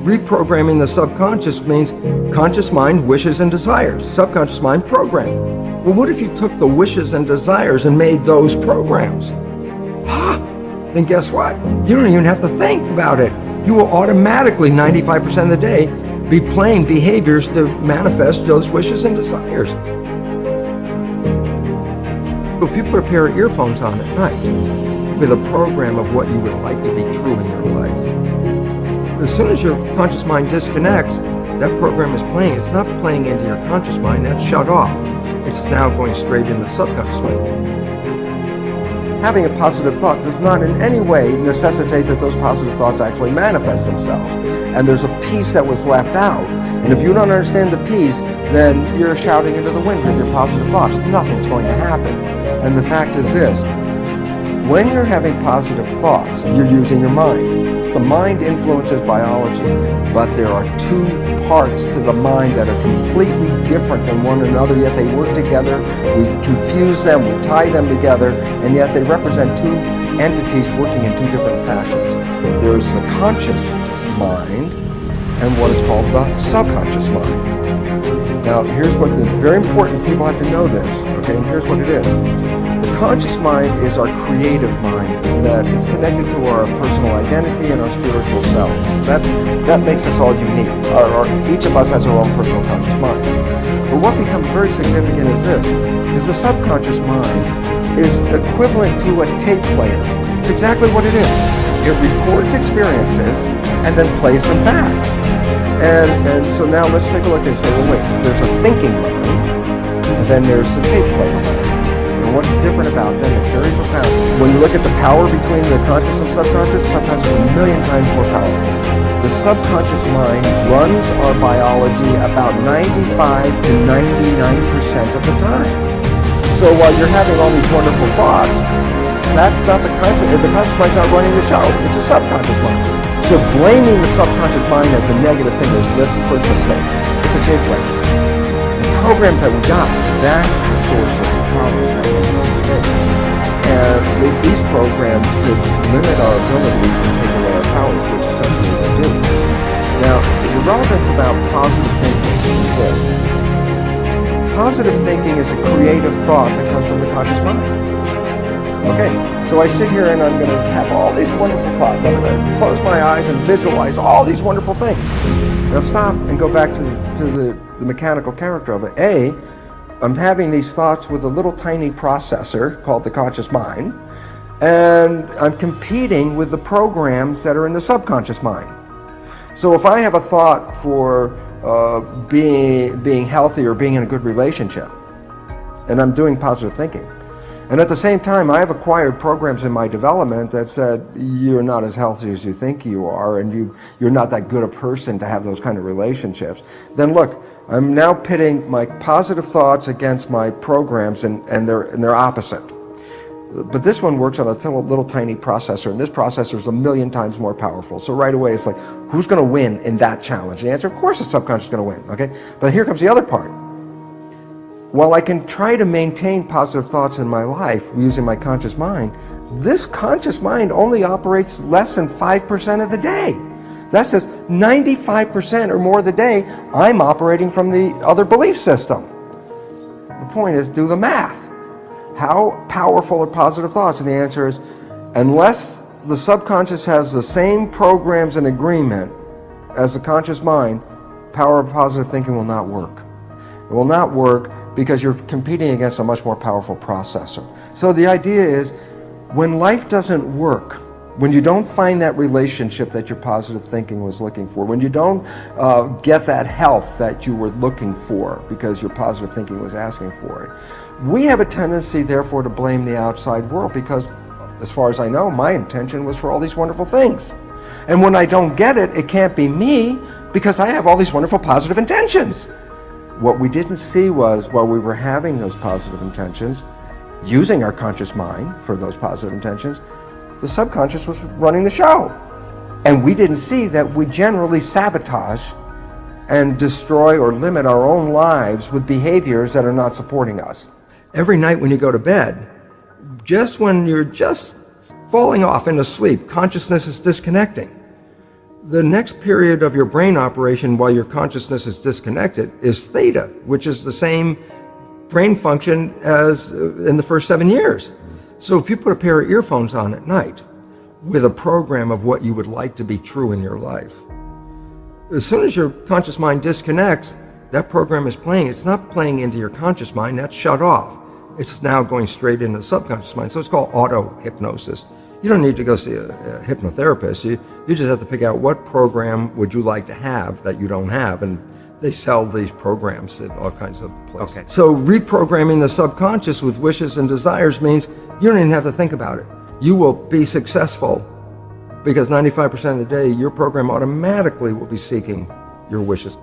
Reprogramming the subconscious means conscious mind, wishes, and desires. Subconscious mind, program. Well, what if you took the wishes and desires and made those programs? Then guess what? You don't even have to think about it. You will automatically, 95% of the day, be playing behaviors to manifest those wishes and desires. If you put a pair of earphones on at night with a program of what you would like to be true in your life, as soon as your conscious mind disconnects, that program is playing. It's not playing into your conscious mind, that's shut off. It's now going straight into the subconscious mind. Having a positive thought does not in any way necessitate that those positive thoughts actually manifest themselves. And there's a piece that was left out. And if you don't understand the piece, then you're shouting into the wind with your positive thoughts. Nothing's going to happen. And the fact is this, when you're having positive thoughts, you're using your mind. The mind influences biology, but there are two parts to the mind that are completely different than one another, yet they work together. We confuse them, we tie them together, and yet they represent two entities working in two different fashions. There's the conscious mind and what is called the subconscious mind. Now, here's what the very important people have to know this, okay, and here's what it is. The conscious mind is our creative mind that is connected to our personal identity and our spiritual selves. That makes us all unique. Each of us has our own personal conscious mind. But what becomes very significant is this, is the subconscious mind is equivalent to a tape player. It's exactly what it is. It records experiences and then plays them back. And so now let's take a look and say, well, wait, there's a thinking mind, and then there's the tape player mind. And what's different about them is very profound. When you look at the power between the conscious and subconscious is a million times more powerful. The subconscious mind runs our biology about 95 to 99% of the time. So while you're having all these wonderful thoughts, that's not the conscious. The conscious mind's not running the show. It's a subconscious mind. So blaming the subconscious mind as a negative thing is the first mistake. It's a tape player. The programs that we got, that's the source of the problems that we face. And these programs could limit our abilities and take away our powers, which essentially they do. Now, the relevance about positive thinking is this. Positive thinking is a creative thought that comes from the conscious mind. Okay, so I sit here and I'm going to have all these wonderful thoughts. I'm going to close my eyes and visualize all these wonderful things. Now stop and go back to the mechanical character of it. I'm having these thoughts with a little tiny processor called the conscious mind, and I'm competing with the programs that are in the subconscious mind. So if I have a thought for being healthy or being in a good relationship, and I'm doing positive thinking, and at the same time, I have acquired programs in my development that said, you're not as healthy as you think you are, and you're not that good a person to have those kind of relationships. Then look, I'm now pitting my positive thoughts against my programs, and they're opposite. But this one works on a little tiny processor, and this processor is a million times more powerful. So right away, it's like, who's going to win in that challenge? The answer, of course, the subconscious is going to win, okay? But here comes the other part. While I can try to maintain positive thoughts in my life using my conscious mind, this conscious mind only operates less than 5% of the day. That says 95% or more of the day, I'm operating from the other belief system. The point is, do the math. How powerful are positive thoughts? And the answer is, unless the subconscious has the same programs and agreement as the conscious mind, power of positive thinking will not work. It will not work because you're competing against a much more powerful processor. So the idea is, when life doesn't work, when you don't find that relationship that your positive thinking was looking for, when you don't get that health that you were looking for because your positive thinking was asking for it, we have a tendency, therefore, to blame the outside world because, as far as I know, my intention was for all these wonderful things. And when I don't get it, it can't be me because I have all these wonderful positive intentions. What we didn't see was, while we were having those positive intentions, using our conscious mind for those positive intentions, the subconscious was running the show. And we didn't see that we generally sabotage and destroy or limit our own lives with behaviors that are not supporting us. Every night when you go to bed, just when you're just falling off into sleep, consciousness is disconnecting. The next period of your brain operation while your consciousness is disconnected is theta, which is the same brain function as in the first 7 years. So if you put a pair of earphones on at night with a program of what you would like to be true in your life, as soon as your conscious mind disconnects, that program is playing. It's not playing into your conscious mind, that's shut off. It's now going straight into the subconscious mind. So it's called auto-hypnosis. You don't need to go see a hypnotherapist. You just have to pick out what program would you like to have that you don't have, and they sell these programs at all kinds of places. Okay. So reprogramming the subconscious with wishes and desires means you don't even have to think about it. You will be successful because 95% of the day, your program automatically will be seeking your wishes.